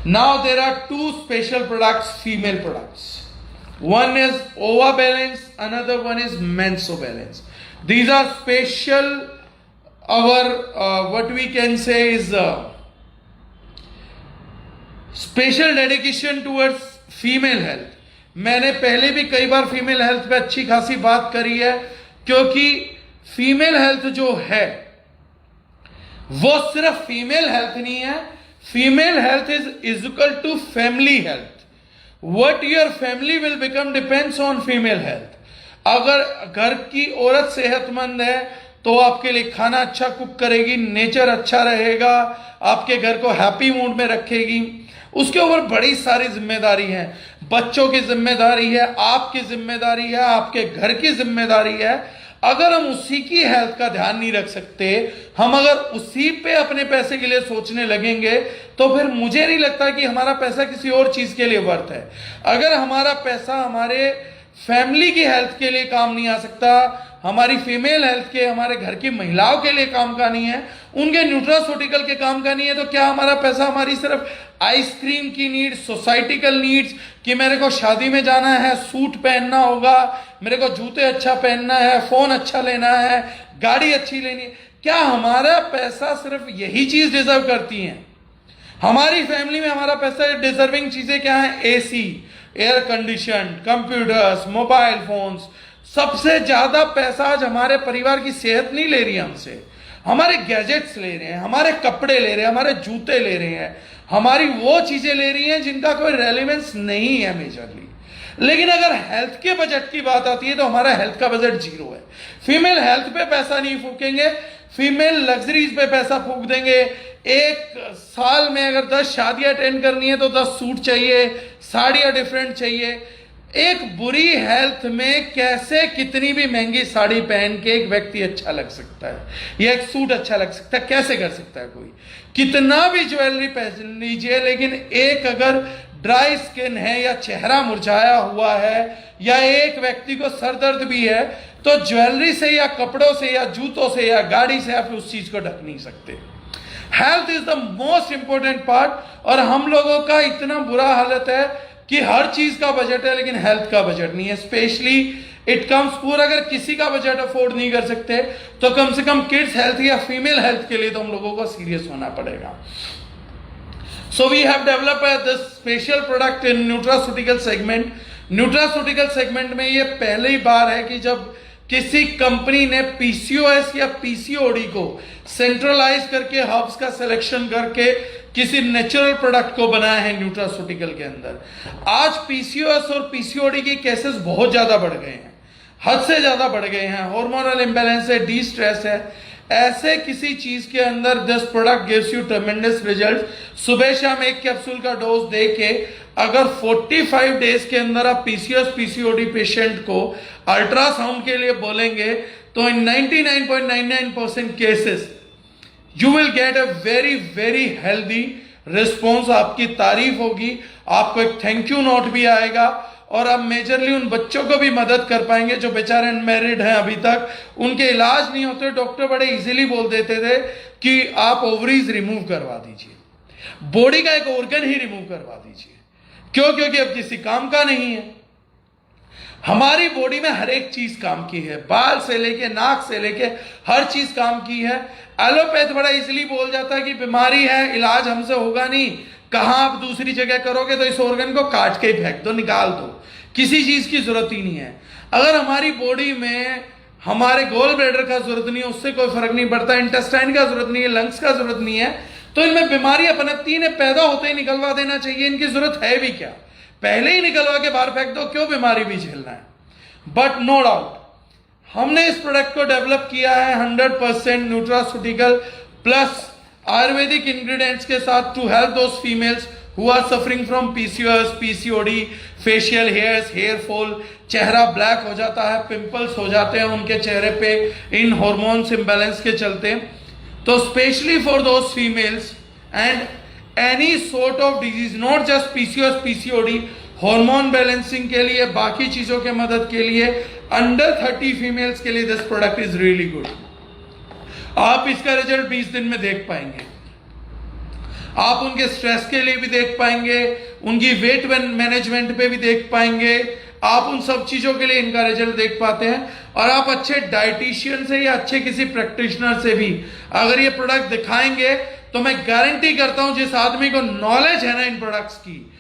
Now there are two special products, female products. One is Ova Balance, another one is Menso Balance. These are special, our what we can say is special dedication towards female health. मैंने पहले भी कई बार female health पे अच्छी खासी बात करी है, क्योंकि फीमेल हेल्थ जो है वो सिर्फ फीमेल हेल्थ नहीं है. Female health is equal to family health. What your family will become depends on female health. अगर घर की औरत सेहतमंद है तो आपके लिए खाना अच्छा कुक करेगी, नेचर अच्छा रहेगा, आपके घर को हैप्पी मूड में रखेगी. उसके ऊपर बड़ी सारी जिम्मेदारी है. बच्चों की जिम्मेदारी है, आपकी जिम्मेदारी है, आपके घर की जिम्मेदारी है. अगर हम उसी की हेल्थ का ध्यान नहीं रख सकते, हम अगर उसी पे अपने पैसे के लिए सोचने लगेंगे, तो फिर मुझे नहीं लगता कि हमारा पैसा किसी और चीज के लिए वर्थ है. अगर हमारा पैसा हमारे फैमिली की हेल्थ के लिए काम नहीं आ सकता, हमारी फीमेल हेल्थ के, हमारे घर की महिलाओं के लिए काम का नहीं है, उनके न्यूट्रास्यूटिकल के काम का नहीं है, तो क्या हमारा पैसा हमारी सिर्फ आइसक्रीम की नीड्स, सोसाइटिकल नीड्स, कि मेरे को शादी में जाना है, सूट पहनना होगा, मेरे को जूते अच्छा पहनना है, फोन अच्छा लेना है, गाड़ी अच्छी लेनी है, क्या हमारा पैसा सिर्फ यही चीज डिजर्व करती है? हमारी फैमिली में हमारा पैसा डिजर्विंग चीजें क्या है? AC, air condition, computers, mobile phones. सबसे ज्यादा पैसा आज हमारे परिवार की सेहत नहीं ले रही है हमसे, हमारे गैजेट्स ले रहे हैं, हमारे कपड़े ले रहे हैं, हमारे जूते ले रहे हैं, हमारी वो चीजें ले रही हैं जिनका कोई रेलेवेंस नहीं है मेजरली. लेकिन अगर हेल्थ के बजट की बात आती है तो हमारा हेल्थ का बजट जीरो है. फीमेल हेल्थ पे पैसा नहीं फूकेंगे, फीमेल लग्जरीज पे पैसा फूक देंगे. एक साल में अगर 10 शादियां अटेंड करनी है तो 10 सूट चाहिए, साड़ियां डिफरेंट चाहिए. एक बुरी हेल्थ में कैसे कितनी भी महंगी साड़ी पहन के एक व्यक्ति अच्छा लग सकता है, या एक सूट अच्छा लग सकता है? कैसे कर सकता है कोई? कितना भी ज्वेलरी पहन लीजिए, लेकिन एक अगर ड्राई स्किन है, या चेहरा मुरझाया हुआ है, या एक व्यक्ति को सर दर्द भी है, तो ज्वेलरी से या कपड़ों से या जूतों से या गाड़ी से आप उस चीज को ढक नहीं सकते. Health is the most important part. और हम लोगों का इतना बुरा हालत है कि हर चीज का बजट है लेकिन हेल्थ का बजट नहीं है. स्पेशली इट कम्स पूरा, अगर किसी का बजट अफोर्ड नहीं कर सकते तो कम से कम किड्स हेल्थ या फीमेल हेल्थ के लिए तो हम लोगों को सीरियस होना पड़ेगा. So we have developed this special product in nutraceutical segment. Nutraceutical segment में ये पहली बार है कि जब किसी कंपनी ने पीसीओएस या पीसीओडी को सेंट्रलाइज करके हर्ब्स का सिलेक्शन करके किसी नेचुरल प्रोडक्ट को बनाया है न्यूट्रास्यूटिकल के अंदर. आज पीसीओएस और पीसीओडी के केसेस बहुत ज्यादा बढ़ गए हैं, हद से ज्यादा बढ़ गए हैं. हार्मोनल इंबैलेंस है, डी स्ट्रेस है. ऐसे किसी चीज के अंदर this product gives you ट्रेमेंडस result. सुबह शाम एक कैप्सूल का डोज दे के अगर 45 डेज के अंदर आप पीसीओएस पीसीओडी पेशेंट को अल्ट्रासाउंड के लिए बोलेंगे तो इन 99.99% cases you will get a very very healthy response. आपकी तारीफ होगी, आपको एक थैंक यू नोट भी आएगा, और आप मेजरली उन बच्चों को भी मदद कर पाएंगे जो बेचारे अनमैरिड हैं, अभी तक उनके इलाज नहीं होते. डॉक्टर बड़े इजीली बोल देते थे कि आप ओवरीज रिमूव करवा दीजिए, बॉडी का एक ऑर्गन ही रिमूव करवा दीजिए. क्यों? क्योंकि अब किसी काम का नहीं है. हमारी बॉडी में हर एक चीज काम की है, बाल से लेके नाक से लेके हर चीज काम की है. एलोपैथ बड़ा इजीली बोल जाता है कि बीमारी है, इलाज हमसे होगा नहीं, कहां आप दूसरी जगह करोगे, तो इस ऑर्गन को काट के ही फेंक दो, निकाल दो, किसी चीज की जरूरत ही नहीं है. अगर हमारी बॉडी में हमारे गोल ब्लैडर का जरूरत नहीं है, उससे कोई फर्क नहीं पड़ता, इंटेस्टाइन का जरूरत नहीं है, लंग्स का जरूरत नहीं है, तो इनमें बीमारियां पनपती हैं. पैदा होते ही निकलवा देना चाहिए, इनकी जरूरत है भी क्या? पहले ही निकलवा के बाहर फेंक दो, क्यों बीमारी भी झेलना है? बट नो डाउट हमने इस प्रोडक्ट को डेवलप किया है 100% न्यूट्रास्यूटिकल प्लस आयुर्वेदिक इंग्रेडिएंट्स के साथ to help those females who are suffering from PCOS, PCOD, facial hairs, hair fall, चेहरा ब्लैक हो जाता है, पिंपल्स हो जाते हैं उनके चेहरे पे इन हार्मोन्स इम्बैलेंस के चलते. तो specially for those females and any sort of disease, not just PCOS PCOD, hormone balancing के लिए, बाकी चीजों के मदद के लिए, अंडर 30 फीमेल्स के लिए this product is really good. आप इसका रिजल्ट 20 दिन में देख पाएंगे. आप उनके स्ट्रेस के लिए भी देख पाएंगे, उनकी वेट मैनेजमेंट पे भी देख पाएंगे, आप उन सब चीजों के लिए इनका रिजल्ट देख पाते हैं। और आप अच्छे डाइटिशियन से या अच्छे किसी प्रैक्टिशनर से भी अगर ये प्रोडक्ट दिखाएंगे तो मैं गारंटी करता हूं जिस आदमी को नॉलेज है ना इन प्रोडक्ट्स की,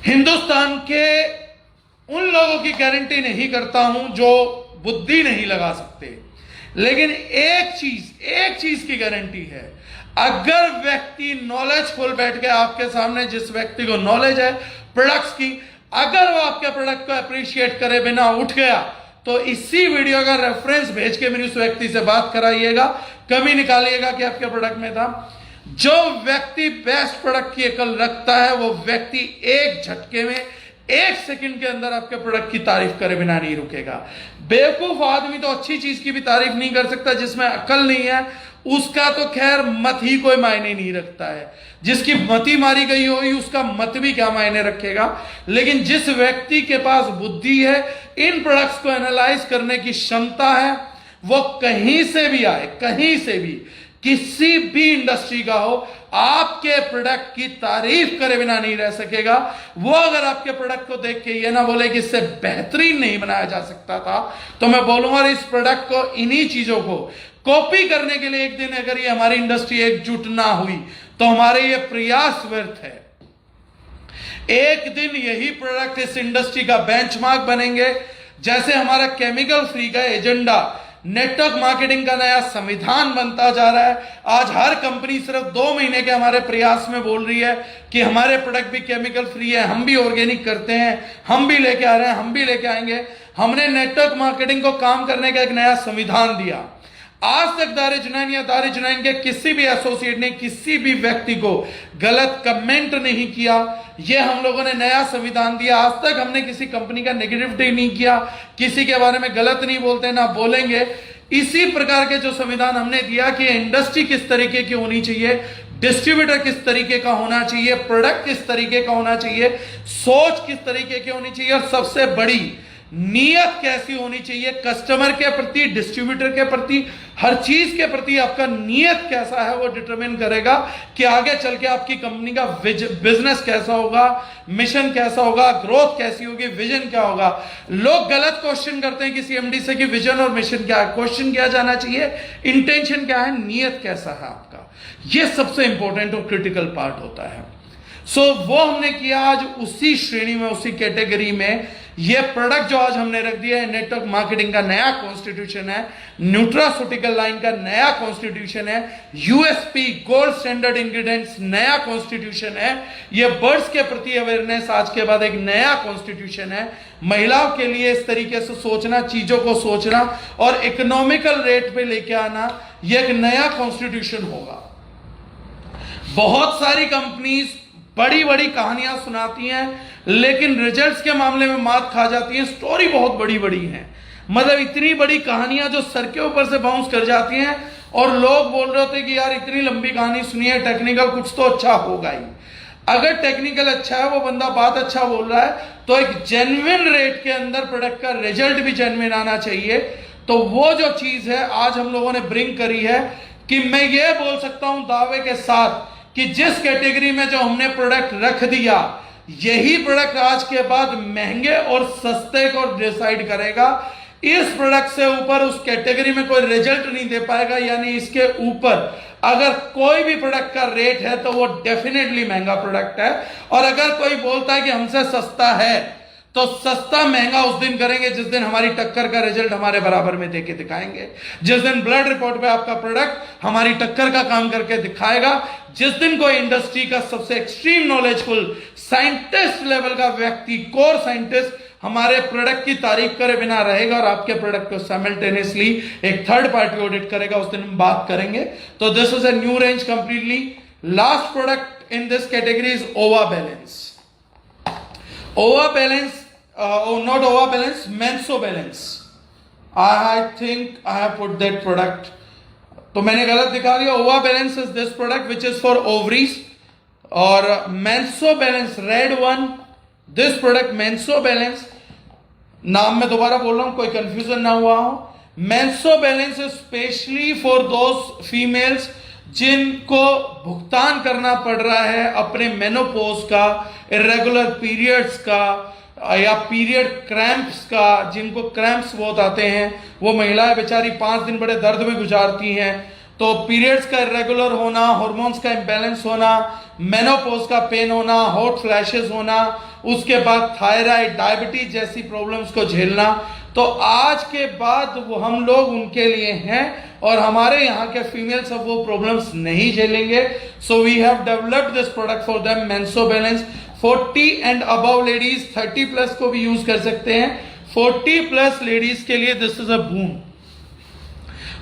हिंदुस्तान के उन लोगों की गारंटी नहीं करता हूं जो बुद्धि नहीं लगा सकते, लेकिन एक चीज की गारंटी है, अगर व्यक्ति नॉलेजफुल बैठ के आपके सामने, जिस व्यक्ति को नॉलेज है प्रोडक्ट्स की, अगर वो आपके प्रोडक्ट को अप्रिशिएट करे बिना उठ गया तो इसी वीडियो का रेफरेंस भेज के मेरी उस व्यक्ति से बात कराइएगा, कमी निकालिएगा कि आपके प्रोडक्ट में था। जो व्यक्ति बेस्ट प्रोडक्ट की अकल रखता है वो व्यक्ति एक झटके में, एक सेकंड के अंदर आपके प्रोडक्ट की तारीफ करे बिना नहीं रुकेगा। बेवकूफ आदमी तो अच्छी चीज की भी तारीफ नहीं कर सकता, जिसमें अकल नहीं है उसका तो खैर मत ही कोई मायने नहीं रखता है, जिसकी मती मारी गई होगी उसका मत भी क्या मायने रखेगा। लेकिन जिस व्यक्ति के पास बुद्धि है, इन प्रोडक्ट्स को एनालाइज करने की क्षमता है, वो कहीं से भी आए, कहीं से भी, किसी भी इंडस्ट्री का हो, आपके प्रोडक्ट की तारीफ करे बिना नहीं रह सकेगा। वो अगर आपके प्रोडक्ट को देख के ये ना बोले कि इससे बेहतरीन नहीं बनाया जा सकता था, तो मैं बोलूंगा इस प्रोडक्ट को, इन्हीं चीजों को कॉपी करने के लिए एक दिन अगर ये हमारी इंडस्ट्री एकजुट ना हुई तो हमारे ये प्रयास व्यर्थ है। एक दिन यही प्रोडक्ट इस इंडस्ट्री का बेंचमार्क बनेंगे, जैसे हमारा केमिकल फ्री का एजेंडा नेटवर्क मार्केटिंग का नया संविधान बनता जा रहा है। आज हर कंपनी सिर्फ 2 महीने के हमारे प्रयास में बोल रही है कि हमारे प्रोडक्ट भी केमिकल फ्री है, हम भी ऑर्गेनिक करते हैं, हम भी लेके आ रहे हैं, हम भी लेके आएंगे। हमने नेटवर्क मार्केटिंग को काम करने का एक नया संविधान दिया। आज तक दारुजुनैन या दारुजुनैन के किसी भी एसोसिएट ने किसी भी व्यक्ति को गलत कमेंट नहीं किया। ये हम लोगों ने नया संविधान दिया। आज तक हमने किसी कंपनी का नेगेटिविटी नहीं किया, किसी के बारे में गलत नहीं बोलते, ना बोलेंगे। इसी प्रकार के जो संविधान हमने दिया कि इंडस्ट्री किस तरीके की होनी चाहिए, डिस्ट्रीब्यूटर किस तरीके का होना चाहिए, प्रोडक्ट किस तरीके का होना चाहिए, सोच किस तरीके की होनी चाहिए, और सबसे बड़ी नीयत कैसी होनी चाहिए कस्टमर के प्रति, डिस्ट्रीब्यूटर के प्रति, हर चीज के प्रति आपका नीयत कैसा है वो डिटरमिन करेगा कि आगे चल के आपकी कंपनी का बिजनेस कैसा होगा, मिशन कैसा होगा, ग्रोथ कैसी होगी, विजन क्या होगा। लोग गलत क्वेश्चन करते हैं किसी एमडी से कि विजन और मिशन क्या है। क्वेश्चन किया जाना चाहिए इंटेंशन क्या है, नीयत कैसा है आपका। यह सबसे इंपॉर्टेंट और क्रिटिकल पार्ट होता है। वो हमने किया। आज उसी श्रेणी में, उसी कैटेगरी में ये प्रोडक्ट जो आज हमने रख दिया है, नेटवर्क मार्केटिंग का नया कॉन्स्टिट्यूशन है, न्यूट्रास्यूटिकल लाइन का नया कॉन्स्टिट्यूशन है, यूएसपी गोल्ड स्टैंडर्ड इंग्रेडिएंट्स नया कॉन्स्टिट्यूशन है, ये बर्ड्स के प्रति अवेयरनेस आज के बाद एक नया कॉन्स्टिट्यूशन है। महिलाओं के लिए इस तरीके से सोचना, चीजों को सोचना और इकोनॉमिकल रेट पे लेके आना, यह एक नया कॉन्स्टिट्यूशन होगा। बहुत सारी कंपनीज बड़ी बड़ी कहानियां सुनाती हैं, लेकिन रिजल्ट्स के मामले में मात खा जाती हैं। स्टोरी बहुत बड़ी बड़ी है, मतलब इतनी बड़ी कहानियां जो सर के ऊपर से बाउंस कर जाती हैं और लोग बोल रहे होते कि यार इतनी लंबी कहानी सुनी है, टेक्निकल कुछ तो अच्छा होगा ही। अगर टेक्निकल अच्छा है, वो बंदा बात अच्छा बोल रहा है, तो एक जेन्युइन रेट के अंदर प्रोडक्ट का रिजल्ट भी जेन्युइन आना चाहिए। तो वो जो चीज है आज हम लोगों ने ब्रिंग करी है कि मैं ये बोल सकता हूं दावे के साथ कि जिस कैटेगरी में जो हमने प्रोडक्ट रख दिया, यही प्रोडक्ट आज के बाद महंगे और सस्ते को डिसाइड करेगा। इस प्रोडक्ट से ऊपर उस कैटेगरी में कोई रिजल्ट नहीं दे पाएगा। यानी इसके ऊपर अगर कोई भी प्रोडक्ट का रेट है तो वो डेफिनेटली महंगा प्रोडक्ट है। और अगर कोई बोलता है कि हमसे सस्ता है, तो सस्ता महंगा उस दिन करेंगे जिस दिन हमारी टक्कर का रिजल्ट हमारे बराबर में देके दिखाएंगे, जिस दिन ब्लड रिपोर्ट पे आपका प्रोडक्ट हमारी टक्कर का काम करके दिखाएगा, जिस दिन कोई इंडस्ट्री का सबसे एक्सट्रीम नॉलेजफुल साइंटिस्ट लेवल का व्यक्ति, कोर साइंटिस्ट, हमारे प्रोडक्ट की तारीफ करे बिना रहेगा और आपके प्रोडक्ट को साइमल्टेनियसली एक थर्ड पार्टी ऑडिट करेगा, उस दिन हम बात करेंगे। तो this is a new range completely. Last product in this category is ओवा balance. Ova balance, not Ova balance, Menso balance. I think I have put that product. तो मैंने गलत दिखा दिया। Ova balance is this product which is for ovaries, और Menso balance red one, this product Menso balance, नाम मैं दोबारा बोल रहा हूं, कोई कंफ्यूजन ना हुआ हो। Menso balance is specially for those females जिनको भुगतान करना पड़ रहा है अपने मेनोपॉज का, इरेगुलर पीरियड्स का या पीरियड क्रैम्प्स का, जिनको क्रैम्प्स बहुत आते हैं, वो महिलाएं बेचारी 5 दिन बड़े दर्द में गुजारती हैं। तो पीरियड्स का इरेगुलर होना, हार्मोन्स का इम्बैलेंस होना, मेनोपॉज का पेन होना, हॉट फ्लैशेस होना, उसके बाद थायराइड, डायबिटीज जैसी प्रॉब्लम्स को झेलना, तो आज के बाद वो हम लोग उनके लिए हैं और हमारे यहाँ के फीमेल्स अब वो प्रॉब्लम्स नहीं झेलेंगे। So we have developed this product for them, मेंसो balance. 40 and above ladies, 30 plus को भी यूज कर सकते हैं। 40 प्लस लेडीज के लिए दिस इज अ बून।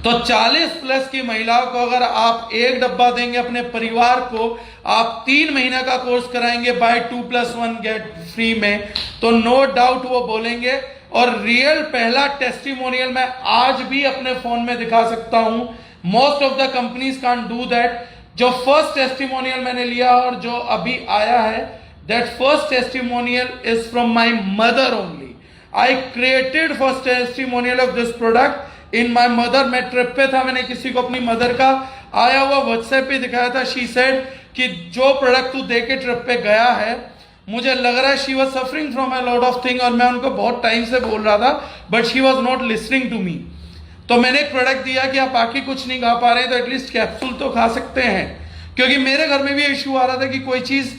तो 40 प्लस की महिलाओं को अगर आप एक डब्बा देंगे अपने परिवार को, आप 3 महीने का कोर्स कराएंगे बाय 2+1 गेट फ्री में, तो नो डाउट वो बोलेंगे। और रियल पहला टेस्टिमोनियल मैं आज भी अपने फोन में दिखा सकता हूं। Most of the companies can't do that. जो फर्स्ट टेस्टिमोनियल मैंने लिया और जो अभी आया है, that first testimonial is from my mother only. I created first testimonial of this product in my mother. मैं ट्रिप पे था, मैंने किसी को अपनी मदर का आया हुआ व्हाट्सएप पे दिखाया था। शी सेड कि जो प्रोडक्ट तू दे के ट्रिप पे गया है, मुझे लग रहा है she was suffering from a lot of thing, और मैं उनको बहुत टाइम से बोल रहा था but she was not listening to me. तो मैंने एक प्रोडक्ट दिया कि आप बाकी कुछ नहीं खा पा रहे हैं तो एटलीस्ट कैप्सूल तो खा सकते हैं। क्योंकि मेरे घर में भी इश्यू आ रहा था कि कोई चीज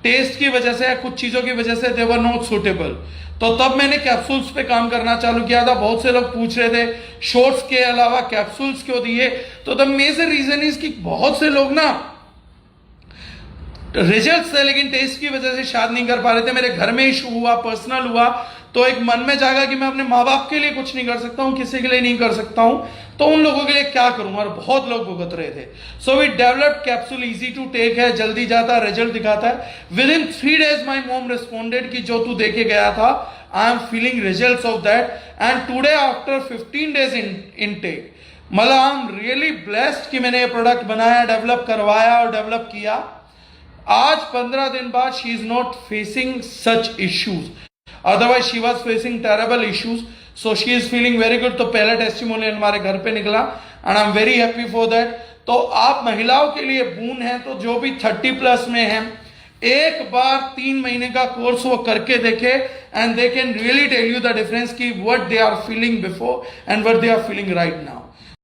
टेस्ट की वजह से या कुछ चीजों की वजह से दे वर नॉट सुटेबल। तो तब मैंने कैप्सूल्स पे काम करना चालू किया था। बहुत से लोग पूछ रहे थे शॉर्ट्स के अलावा कैप्सूल्स क्यों दिए, तो द मेजर रीजन इज कि बहुत से लोग ना रिजल्ट्स थे लेकिन टेस्ट की वजह से शायद नहीं कर पा रहे थे। मेरे घर में इशू हुआ, पर्सनल हुआ, तो एक मन में जागा कि मैं अपने माँ बाप के लिए कुछ नहीं कर सकता हूं, किसी के लिए नहीं कर सकता हूं, तो उन लोगों के लिए क्या करूं, और बहुत लोग भुगत रहे थे। So we developed capsule, easy to take है, जल्दी जाता है, रिजल्ट दिखाता है। Within 3 days my mom responded कि जो तू देके गया था, I am feeling results of that, and today after 15 days intake, मतलब आई एम रियली ब्लेस्ड कि मैंने ये प्रोडक्ट बनाया, डेवलप करवाया और डेवलप किया। आज 15 दिन बाद she is not facing such issues, otherwise she was facing terrible issues. So she is feeling very good. तो पहला टेस्टिमोनियल हमारे घर पे निकला and I am very happy for that. तो आप महिलाओं के लिए बून है, तो जो भी 30 प्लस में है, एक बार 3 महीने का कोर्स वो करके देखे and they can really tell you the difference की what they are feeling before and what they are feeling right now.